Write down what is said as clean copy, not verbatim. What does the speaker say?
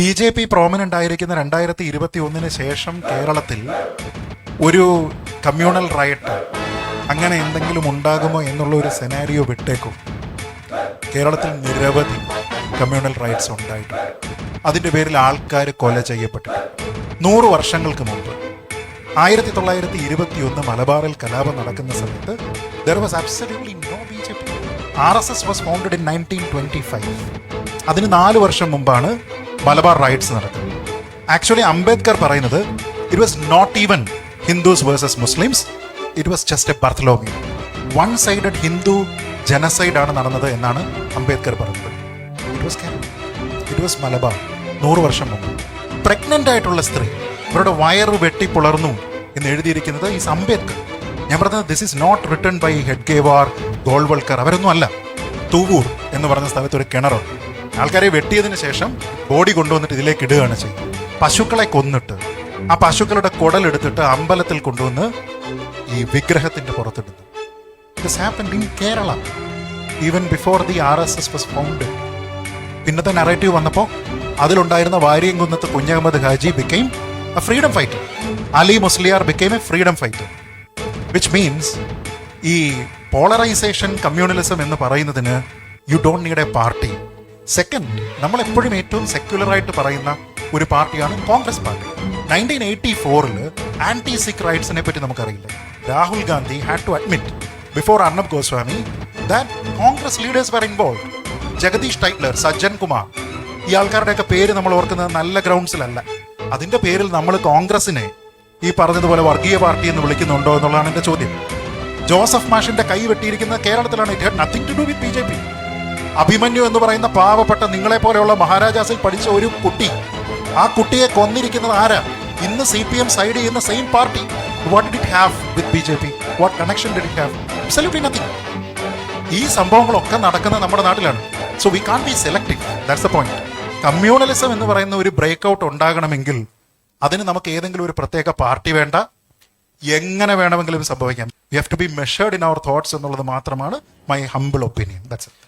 BJP prominent ആയിരിക്കുന്ന 2021 ശേഷം കേരളത്തിൽ ഒരു കമ്മ്യൂണൽ റയറ്റ് അങ്ങനെ എന്തെങ്കിലും ഉണ്ടാകുമോ എന്നുള്ള ഒരു സെനാരിയോ വിട്ടേക്കും. കേരളത്തിൽ നിരവധി കമ്മ്യൂണൽ റൈറ്റ്സ് ഉണ്ടായിട്ടുണ്ട്. അതിൻ്റെ പേരിൽ ആൾക്കാർ കൊല ചെയ്യപ്പെട്ടിട്ടുണ്ട്. 100 വർഷങ്ങൾക്ക് മുമ്പ് 1921 മലബാറിൽ കലാപം നടക്കുന്ന സമയത്ത് there was absolutely no BJP. RSS was founded in 1925. അതിന് 4 വർഷം മുമ്പാണ് മലബാർ റൈറ്റ്സ് നടക്കുന്നത്. ആക്ച്വലി അംബേദ്കർ പറയുന്നത് it was not even Hindus versus Muslims, it was just a Bartholomew. One sided Hindu genocide ആണ് നടന്നത് എന്നാണ് അംബേദ്കർ പറയുന്നത്. ഇറ്റ് വാസ് മലബാർ 100 വർഷം മുമ്പ്. പ്രഗ്നന്റ് ആയിട്ടുള്ള സ്ത്രീ അവരുടെ വയറ് വെട്ടിപ്പുളർന്നു എന്ന് എഴുതിയിരിക്കുന്നത് ഈസ് അംബേദ്കർ. ഞാൻ പറഞ്ഞത് this is not written by Hedgewar, Golwalkar, അവരൊന്നും അല്ല. തൂവൂർ എന്ന് പറഞ്ഞ സ്ഥലത്ത് ഒരു കിണറുണ്ട്. ആൾക്കാരെ വെട്ടിയതിന് ശേഷം ബോഡി കൊണ്ടുവന്നിട്ട് ഇതിലേക്ക് ഇടുകയാണ് ചെയ്യുന്നത്. പശുക്കളെ കൊന്നിട്ട് ആ പശുക്കളുടെ കുടലെടുത്തിട്ട് അമ്പലത്തിൽ കൊണ്ടുവന്ന് ഈ വിഗ്രഹത്തിന്റെ പുറത്തിടുന്നു. This happened in Kerala even before the RSS was founded. പിന്നത്തെ നറേറ്റീവ് വന്നപ്പോൾ അതിലുണ്ടായിരുന്ന Variyamkunnath Kunjahammed Haji became a freedom fighter. Ali Musliyar became a freedom fighter. Which means ഈ പോളറൈസേഷൻ കമ്മ്യൂണലിസം എന്ന് പറയുന്നതിന് you don't need a party. Second, നമ്മൾ എപ്പോഴും ഏറ്റവും സെക്യുലറായിട്ട് പറയുന്ന ഒരു പാർട്ടിയാണ് കോൺഗ്രസ് പാർട്ടി. 1984 ആന്റി സിഖ് റൈറ്റ്സിനെ പറ്റി നമുക്കറിയില്ല. Rahul Gandhi had to admit before Arnab Goswami that Congress leaders were involve. Jagdish ടൈറ്റ്ലർ, Sajjan Kumar, ഈ ആൾക്കാരുടെയൊക്കെ പേര് നമ്മൾ ഓർക്കുന്നത് നല്ല ഗ്രൗണ്ട്സിലല്ല. അതിന്റെ പേരിൽ നമ്മൾ കോൺഗ്രസിനെ ഈ പറഞ്ഞതുപോലെ വർഗീയ പാർട്ടി എന്ന് വിളിക്കുന്നുണ്ടോ എന്നുള്ളതാണ് എന്റെ ചോദ്യം. ജോസഫ് മാഷിന്റെ കൈ വെട്ടിയിരിക്കുന്നത് കേരളത്തിലാണ്. It had nothing to do with BJP. Abhimanyu എന്ന് പറയുന്ന പാവപ്പെട്ട നിങ്ങളെ പോലെയുള്ള മഹാരാജാസിൽ പഠിച്ച ഒരു കുട്ടി, ആ കുട്ടിയെ കൊന്നിരിക്കുന്നത് ആരാ? ഇന്ന് CPM സൈഡ് ചെയ്യുന്ന same party. What did it have with BJP? What connection did it have? Absolutely nothing. ഈ സംഭവങ്ങളൊക്കെ നടക്കുന്നത് നമ്മുടെ നാട്ടിലാണ്. So we can't B selective. That's the point. Communalism എന്ന് പറയുന്ന ഒരു ബ്രേക്ക് ഔട്ട് ഉണ്ടാകണമെങ്കിൽ അതിന് നമുക്ക് ഏതെങ്കിലും ഒരു പ്രത്യേക പാർട്ടി വേണ്ട. എങ്ങനെ വേണമെങ്കിലും സംഭവിക്കാം. We have to be measured in our thoughts എന്നുള്ളത് മാത്രമാണ് my humble opinion. That's it.